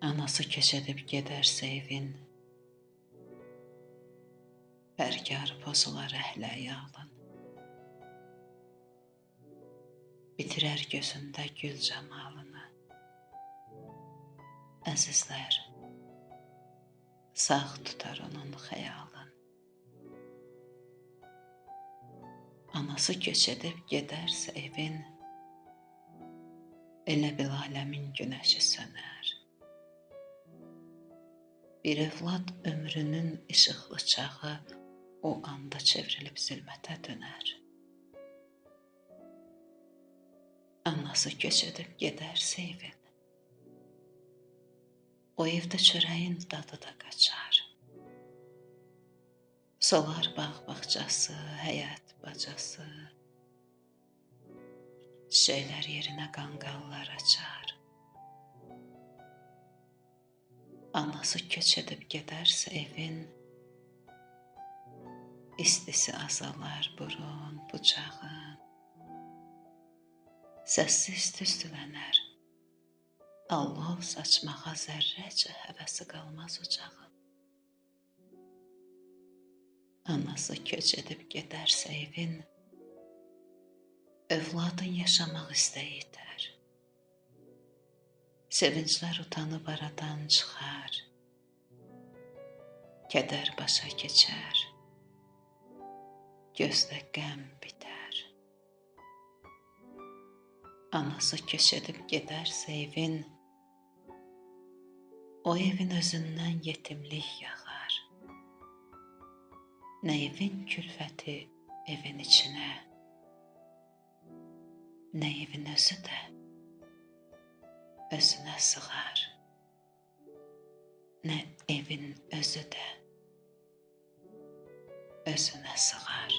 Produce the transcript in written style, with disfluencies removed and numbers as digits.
Anası keçədib gedərsə evin, bərgar pozular əhlə-yalın. Bitirər gözündə gül camalını. Əzizlər, sağ tutar onun xəyalın. Anası keçədib gedərsə evin, elə bil aləmin günəşi sönər. Bir övlad ömrünün işıqlı çağı o anda çevrilib zülmətə dönər. Anası keçədib gedərsə evin, o evdə çörəyin dadı da qaçar. Solar bağ-bağçası, həyət bacası, çiçəklər yerinə qanqallar açar. Anası keçədib gedərsə evin, istisi azalar burun, bucağın. Səssiz tüstülənər, alov saçmağa zərrəcə həvəsi qalmaz ocağın. Anası keçədib gedərsə evin, övladın yaşamaq istəyi itər. Sevinclər utanıb aradan çıxar, kədər başa keçər, gözdə qəm bitər. Anası keçədib gedərsə evin, o evin özündən yetimlik yağar. Nə evin külfəti evin içinə, nə evin özü də özünə sığar. Nə evin özü də özünə sığar.